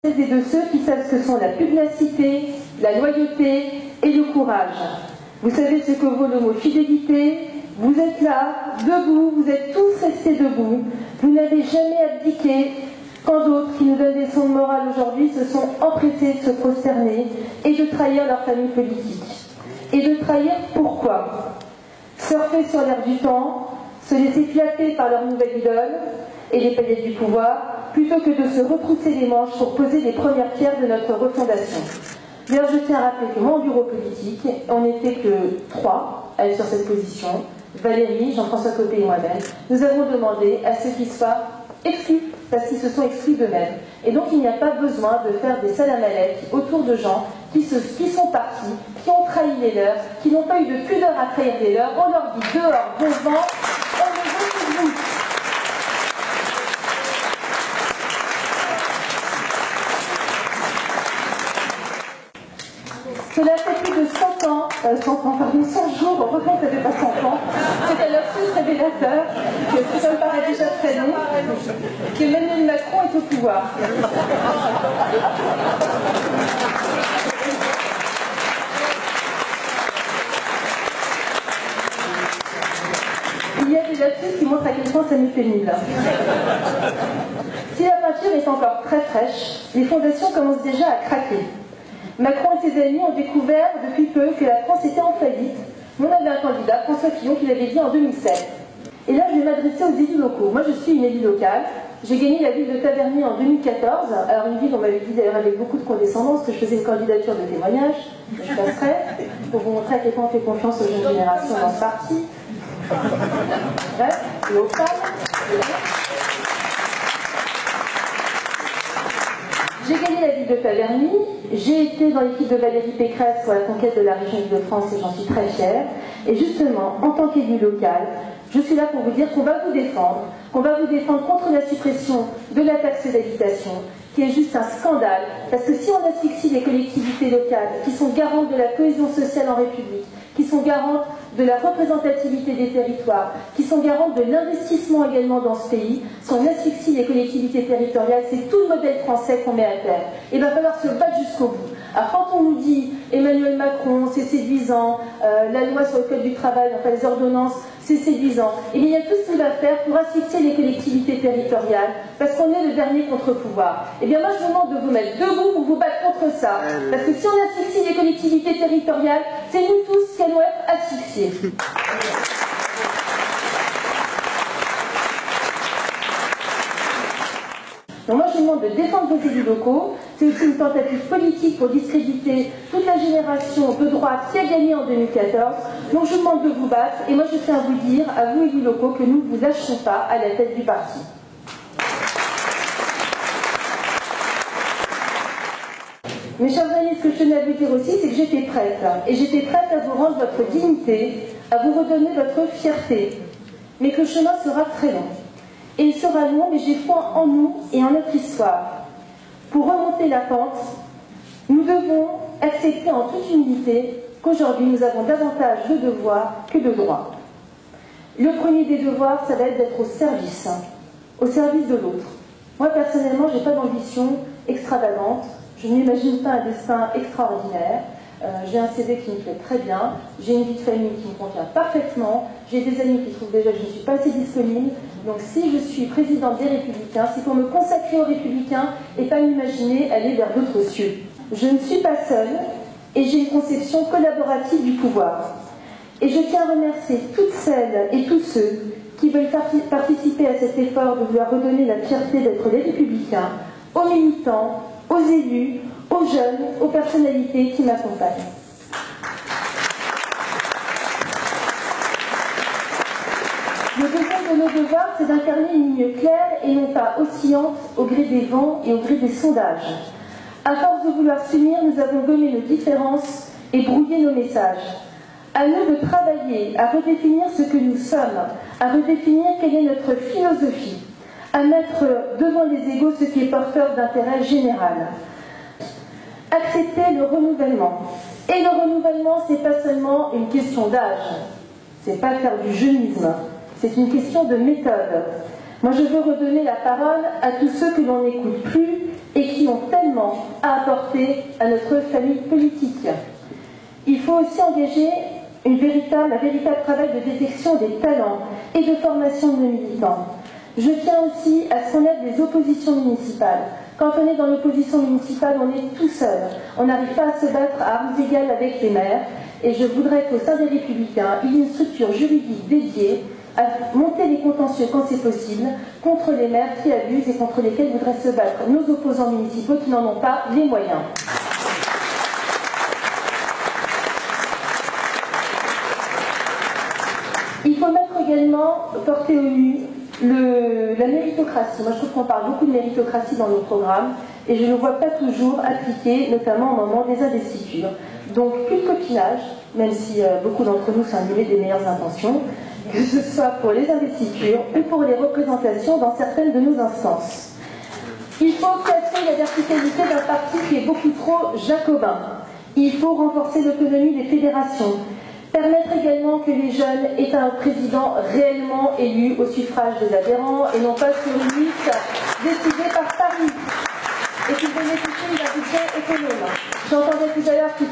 Et de ceux qui savent ce que sont la pugnacité, la loyauté et le courage. Vous savez ce que vaut le mot fidélité. Vous êtes là, debout, vous êtes tous restés debout. Vous n'avez jamais abdiqué quand d'autres qui nous donnent des leçons de morale aujourd'hui se sont empressés de se prosterner et de trahir leur famille politique. Et de trahir pourquoi? Surfer sur l'air du temps, se laisser flatter par leur nouvelle idole et les paillettes du pouvoir, plutôt que de se retrousser les manches pour poser les premières pierres de notre refondation. D'ailleurs, je tiens à rappeler que mon bureau politique, on n'était que 3 à être sur cette position, Valérie, Jean-François Copé et moi-même, nous avons demandé à ceux qui soient exclus, parce qu'ils se sont exclus d'eux-mêmes. Et donc il n'y a pas besoin de faire des salamalecs autour de gens qui sont partis, qui ont trahi les leurs, qui n'ont pas eu de pudeur à trahir les leurs. On leur dit dehors, devant, on ne veut que vous. Cela fait plus de 100 ans, 100 jours, heureusement que ça fait pas 100 ans, c'est un lapsus révélateur, que ça me paraît déjà très long, qu'Emmanuel Macron est au pouvoir. Il y a des lapsus qui montrent à quel point ça m'est pénible. Si la peinture est encore très fraîche, les fondations commencent déjà à craquer. Macron et ses amis ont découvert depuis peu que la France était en faillite. On avait un candidat, François Fillon, qui l'avait dit en 2007. Et là, je vais m'adresser aux élus locaux. Moi, je suis une élue locale. J'ai gagné la ville de Taverny en 2014. Alors, une ville, on m'avait dit d'ailleurs avec beaucoup de condescendance que je faisais une candidature de témoignage. Je passerai pour vous montrer à quel point on fait confiance aux jeunes générations dans ce parti. Bref, et aux femmes. J'ai gagné la ville de Taverny, j'ai été dans l'équipe de Valérie Pécresse pour la conquête de la région Île-de-France et j'en suis très fière. Et justement, en tant qu'élu local, je suis là pour vous dire qu'on va vous défendre contre la suppression de la taxe d'habitation, qui est juste un scandale, parce que si on asphyxie les collectivités locales, qui sont garantes de la cohésion sociale en République, qui sont garantes de la représentativité des territoires, qui sont garantes de l'investissement également dans ce pays, si on asphyxie les collectivités territoriales, c'est tout le modèle français qu'on met à terre. Et il va falloir se battre jusqu'au bout. Alors quand on nous dit Emmanuel Macron, c'est séduisant, la loi sur le code du travail, enfin les ordonnances, c'est séduisant, et il y a tout ce qu'il va faire pour asphyxier les collectivités territoriales, parce qu'on est le dernier contre-pouvoir. Et bien moi je vous demande de vous mettre debout pour vous battre contre ça, parce que si on asphyxie les collectivités territoriales, c'est nous tous qui allons être asphyxiés. Donc moi je vous demande de défendre vos élus locaux, c'est aussi une tentative politique pour discréditer toute la génération de droite qui a gagné en 2014, donc je vous demande de vous battre, et moi je tiens à vous dire, à vous élus locaux, que nous ne vous lâcherons pas à la tête du parti. Mes chers amis, ce que je tenais à vous dire aussi, c'est que j'étais prête, et j'étais prête à vous rendre votre dignité, à vous redonner votre fierté, mais que le chemin sera très long. Et il sera long, mais j'ai foi en nous et en notre histoire. Pour remonter la pente, nous devons accepter en toute humilité qu'aujourd'hui nous avons davantage de devoirs que de droits. Le premier des devoirs, ça va être d'être au service de l'autre. Moi personnellement, je n'ai pas d'ambition extravagante, je n'imagine pas un destin extraordinaire. J'ai un CV qui me plaît très bien, j'ai une vie de famille qui me convient parfaitement, j'ai des amis qui trouvent déjà que je ne suis pas assez disponible, donc si je suis présidente des Républicains, c'est pour me consacrer aux Républicains et pas m'imaginer aller vers d'autres cieux. Je ne suis pas seule et j'ai une conception collaborative du pouvoir. Et je tiens à remercier toutes celles et tous ceux qui veulent participer à cet effort de vouloir redonner la fierté d'être des Républicains, aux militants, aux élus, aux jeunes, aux personnalités qui m'accompagnent. Le deuxième de nos devoirs, c'est d'incarner une ligne claire et non pas oscillante au gré des vents et au gré des sondages. À force de vouloir s'unir, nous avons gommé nos différences et brouillé nos messages. À nous de travailler, à redéfinir ce que nous sommes, à redéfinir quelle est notre philosophie, à mettre devant les égaux ce qui est porteur d'intérêt général. Accepter le renouvellement. Et le renouvellement, c'est pas seulement une question d'âge, c'est pas faire du jeunisme, c'est une question de méthode. Moi, je veux redonner la parole à tous ceux que l'on n'écoute plus et qui ont tellement énormément à apporter à notre famille politique. Il faut aussi engager un véritable travail de détection des talents et de formation de nos militants. Je tiens aussi à ce qu'on ait des oppositions municipales. Quand on est dans l'opposition municipale, on est tout seul. On n'arrive pas à se battre à armes égales avec les maires. Et je voudrais qu'au sein des Républicains, il y ait une structure juridique dédiée à monter les contentieux quand c'est possible contre les maires qui abusent et contre lesquels voudraient se battre nos opposants municipaux qui n'en ont pas les moyens. Il faut mettre également, porter au nu, la méritocratie. Moi je trouve qu'on parle beaucoup de méritocratie dans nos programmes et je ne le vois pas toujours appliquée, notamment au moment des investitures. Donc plus de copinage, même si beaucoup d'entre nous sont animés des meilleures intentions, que ce soit pour les investitures ou pour les représentations dans certaines de nos instances. Il faut casser la verticalité d'un parti qui est beaucoup trop jacobin. Il faut renforcer l'autonomie des fédérations. Permettre également que les jeunes aient un président réellement élu au suffrage des adhérents et non pas sur une liste décidée par Paris et qui bénéficient d'un budget autonome. J'entendais tout à l'heure qu'il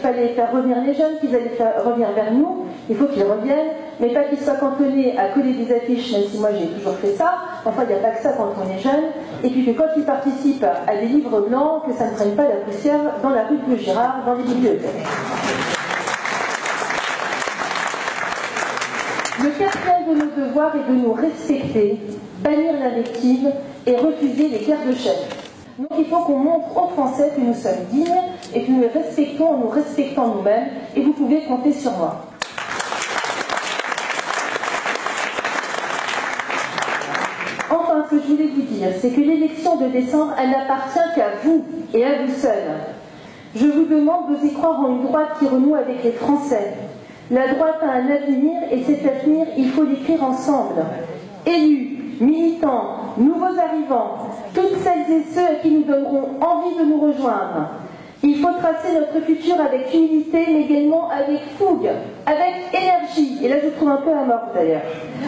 fallait faire revenir les jeunes, qu'ils allaient faire revenir vers nous. Il faut qu'ils reviennent, mais pas qu'ils soient cantonnés à coller des affiches, même si moi j'ai toujours fait ça. Enfin, il n'y a pas que ça quand on est jeune. Et puis que quand ils participent à des livres blancs, que ça ne prenne pas la poussière dans la rue de Girard, dans les bibliothèques. Le quatrième de nos devoirs est de nous respecter, bannir l'invective et refuser les guerres de chefs. Donc il faut qu'on montre aux Français que nous sommes dignes et que nous les respectons en nous respectant nous-mêmes, et vous pouvez compter sur moi. Enfin, ce que je voulais vous dire, c'est que l'élection de décembre, elle n'appartient qu'à vous et à vous seuls. Je vous demande d'oser croire en une droite qui renoue avec les Français. La droite a un avenir et cet avenir, il faut l'écrire ensemble. Élus, militants, nouveaux arrivants, toutes celles et ceux à qui nous donnerons envie de nous rejoindre. Il faut tracer notre futur avec humilité, mais également avec fougue, avec énergie, et là je trouve un peu amorphe d'ailleurs,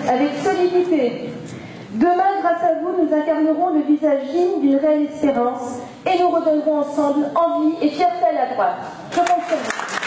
avec solidité. Demain, grâce à vous, nous incarnerons le visage digne d'une réelle espérance et nous redonnerons ensemble envie et fierté à la droite. Je compte sur vous.